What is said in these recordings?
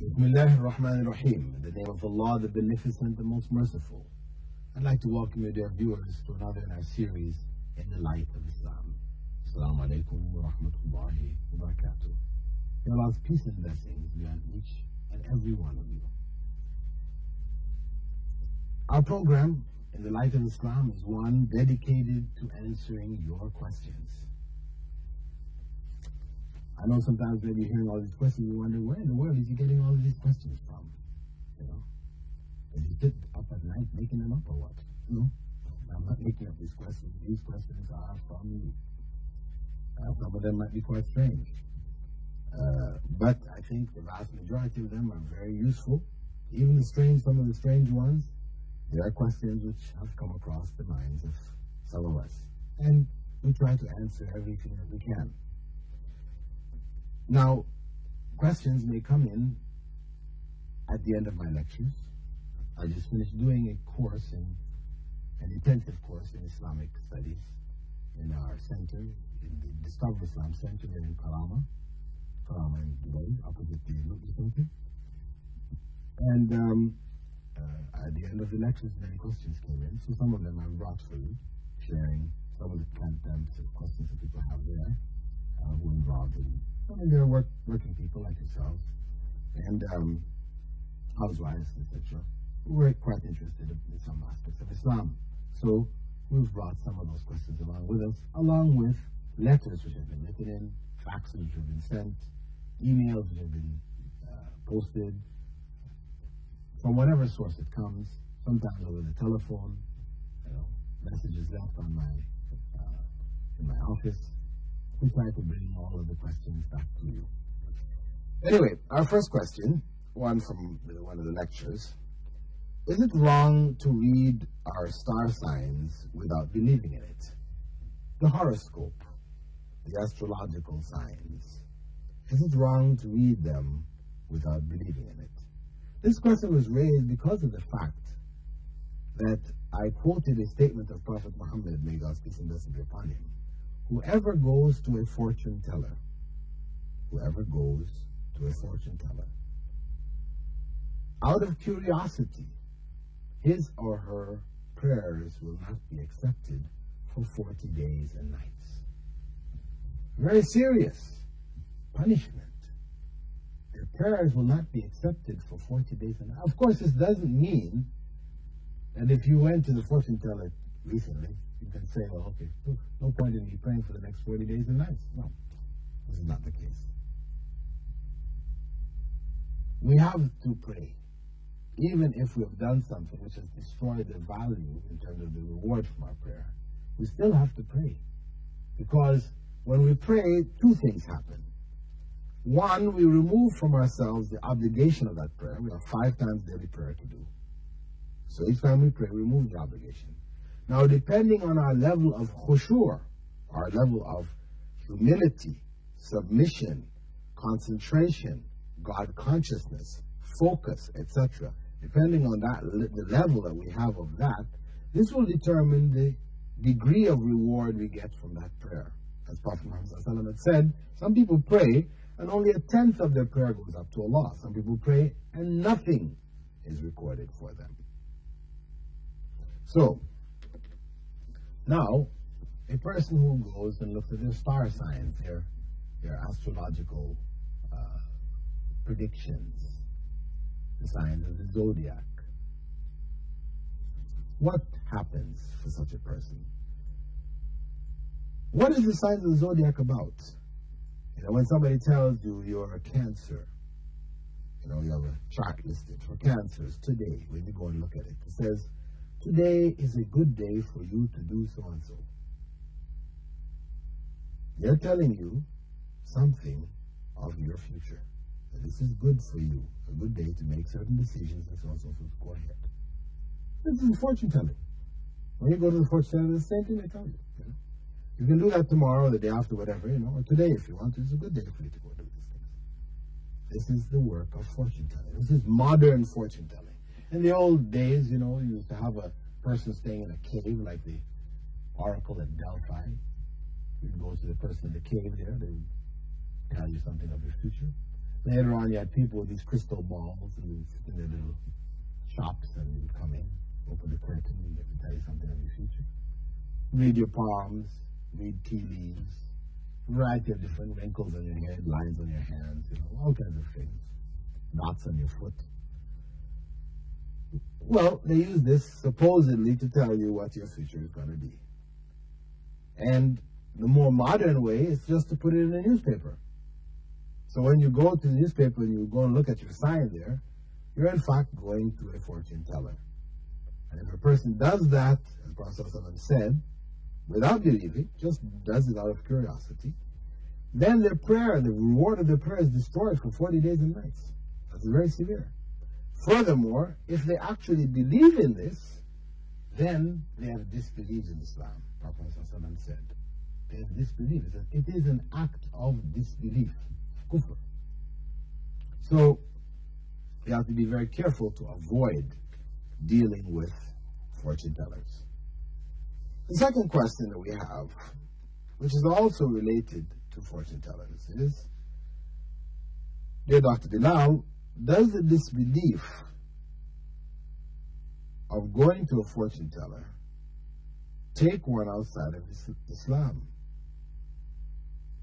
Bismillah ar-Rahman ar-Rahim. In the name of Allah, the Beneficent, the Most Merciful. I'd like to welcome you, dear viewers, to another in our series, In the Light of Islam. Assalamu alaikum wa rahmatullahi wa barakatuh. May Allah's peace and blessings be on each and every one of you. Our program, In the Light of Islam, is one dedicated to answering your questions. I know sometimes when you're hearing all these questions, you wonder, where in the world is he getting all of these questions from? You know? Is he sit up at night making them up or what? No, I'm not making up these questions. These questions are from you. Some of them might be quite strange. But I think the vast majority of them are very useful. Even some of the strange ones, they are questions which have come across the minds of some of us. And we try to answer everything that we can. Now, questions may come in at the end of my lectures. I just finished doing an intensive course in Islamic studies in our center, in the Discover Islam Center here in Karama in Dubai, opposite the Rupert Center. And at the end of the lectures, many questions came in. So some of them I've brought for you, sharing some of the contents of questions that people have there who are involved in. They're working people like yourselves and housewives, etc. We're quite interested in some aspects of Islam. So we've brought some of those questions along with us, along with letters which have been written in, faxes which have been sent, emails which have been posted, from whatever source it comes, sometimes over the telephone, messages left on in my office. We try to bring all of the questions back to you. Anyway, our first question, one from one of the lectures. Is it wrong to read our star signs without believing in it? The horoscope, the astrological signs. Is it wrong to read them without believing in it? This question was raised because of the fact that I quoted a statement of Prophet Muhammad, may God's peace and blessing be upon him. Whoever goes to a fortune teller, out of curiosity, his or her prayers will not be accepted for 40 days and nights. Very serious punishment. Their prayers will not be accepted for 40 days and nights. Of course, this doesn't mean that if you went to the fortune teller recently, you can say, well, okay, no point in me praying for the next 40 days and nights. No, this is not the case. We have to pray. Even if we have done something which has destroyed the value in terms of the reward from our prayer, we still have to pray. Because when we pray, two things happen. One, we remove from ourselves the obligation of that prayer. We have 5 times daily prayer to do. So each time we pray, we remove the obligation. Now, depending on our level of khushu', our level of humility, submission, concentration, God consciousness, focus, etc., depending on that, the level that we have of that, this will determine the degree of reward we get from that prayer. As Prophet Muhammad had said, some people pray and only 1/10 of their prayer goes up to Allah. Some people pray and nothing is recorded for them. So, now, a person who goes and looks at their star signs, their astrological predictions, the signs of the zodiac, what happens for such a person? What is the signs of the zodiac about? When somebody tells you you're a Cancer, you have a chart listed for Cancers today, when you go and look at it, it says, today is a good day for you to do so and so. They're telling you something of your future. That this is good for you, a good day to make certain decisions and so on and so forth. Go ahead. This is fortune telling. When you go to the fortune teller, the same thing they tell you. You can do that tomorrow, the day after, whatever, or today if you want. It's a good day for you to go do these things. This is the work of fortune telling. This is modern fortune telling. In the old days, you used to have a person staying in a cave like the oracle at Delphi. You'd go to the person in the cave there, they would tell you something of your future. Later on, you had people with these crystal balls and they would sit in their little shops and you would come in, open the curtain, and they would tell you something of your future. Read your palms, read tea leaves, variety of different wrinkles on your head, lines on your hands, all kinds of things, knots on your foot. Well, they use this supposedly to tell you what your future is going to be. And the more modern way is just to put it in a newspaper. So when you go to the newspaper and you go and look at your sign there, you're in fact going to a fortune teller. And if a person does that, as Prophet ﷺ said, without believing, just does it out of curiosity, then their prayer, the reward of their prayer is destroyed for 40 days and nights. That's very severe. Furthermore, if they actually believe in this, then they have disbelieved in Islam, Prophet ﷺ said. They have disbelieved. It is an act of disbelief, kufr. So, you have to be very careful to avoid dealing with fortune tellers. The second question that we have, which is also related to fortune tellers, is, dear Dr. Bilal, does the disbelief of going to a fortune teller take one outside of Islam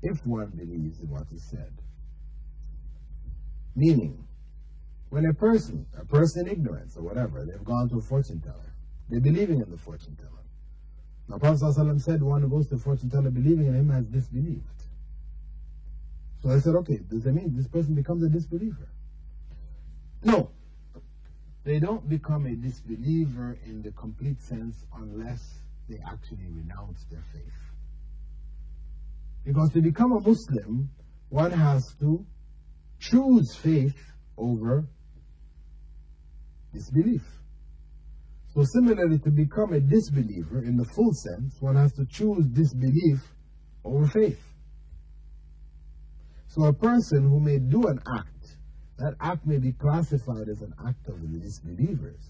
if one believes in what is said? Meaning, when a person in ignorance or whatever, they've gone to a fortune teller, they're believing in the fortune teller. Now, Prophet ﷺ said one who goes to a fortune teller believing in him has disbelieved. So I said, okay, does that mean this person becomes a disbeliever? No. They don't become a disbeliever in the complete sense unless they actually renounce their faith. Because to become a Muslim, one has to choose faith over disbelief. So similarly, to become a disbeliever in the full sense, one has to choose disbelief over faith. So a person who may do an act, that act may be classified as an act of the disbelievers.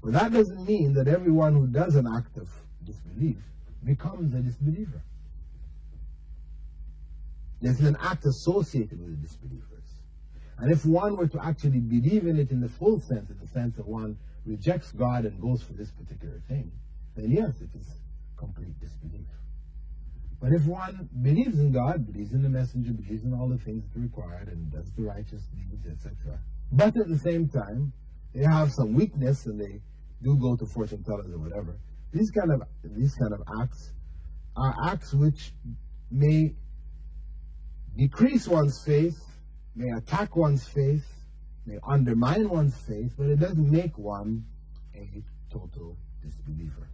But that doesn't mean that everyone who does an act of disbelief becomes a disbeliever. There's an act associated with the disbelievers. And if one were to actually believe in it in the full sense, in the sense that one rejects God and goes for this particular thing, then yes, it is complete disbelief. But if one believes in God, believes in the messenger, believes in all the things that are required, and does the righteous deeds, etc., but at the same time, they have some weakness and they do go to fortune tellers or whatever, these kind of acts are acts which may decrease one's faith, may attack one's faith, may undermine one's faith, but it doesn't make one a total disbeliever.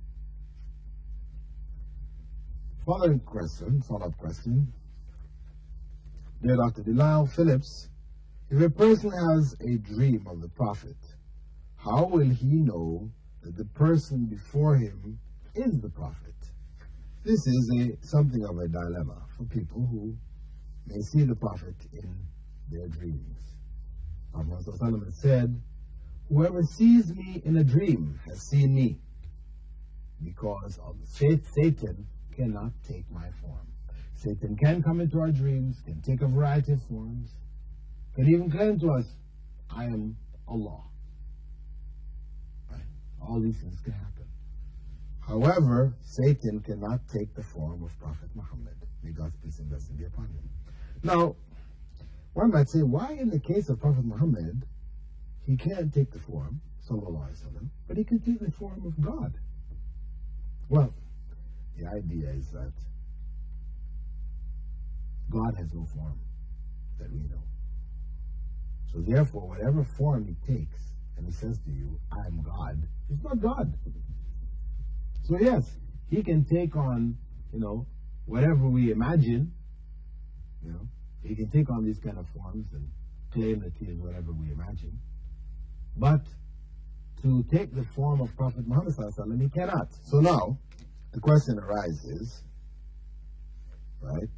Follow-up question. Dear Dr. Bilal Phillips, if a person has a dream of the Prophet, how will he know that the person before him is the Prophet? This is something of a dilemma for people who may see the Prophet in their dreams. Prophet ﷺ said, whoever sees me in a dream has seen me, because of Satan cannot take my form. Satan can come into our dreams, can take a variety of forms, can even claim to us, I am Allah. Right? All these things can happen. However, Satan cannot take the form of Prophet Muhammad. May God's peace and blessing be upon him. Now, one might say, why in the case of Prophet Muhammad, he can't take the form, sallallahu alaihi wasallam, but he can take the form of God? Well, the idea is that God has no form that we know. So therefore, whatever form he takes, and he says to you, I am God, he's not God. So yes, he can take on, whatever we imagine, he can take on these kind of forms and claim that he is whatever we imagine. But to take the form of Prophet Muhammad ﷺ, he cannot. So now, the question arises, right?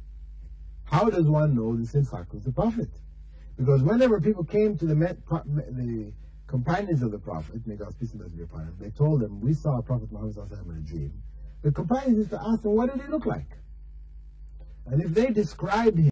How does one know this in fact was the Prophet? Because whenever people came to the companions of the Prophet, may God's peace and blessing be upon him, they told them, we saw Prophet Muhammad ﷺ in a dream. The companions used to ask them, what did he look like? And if they described him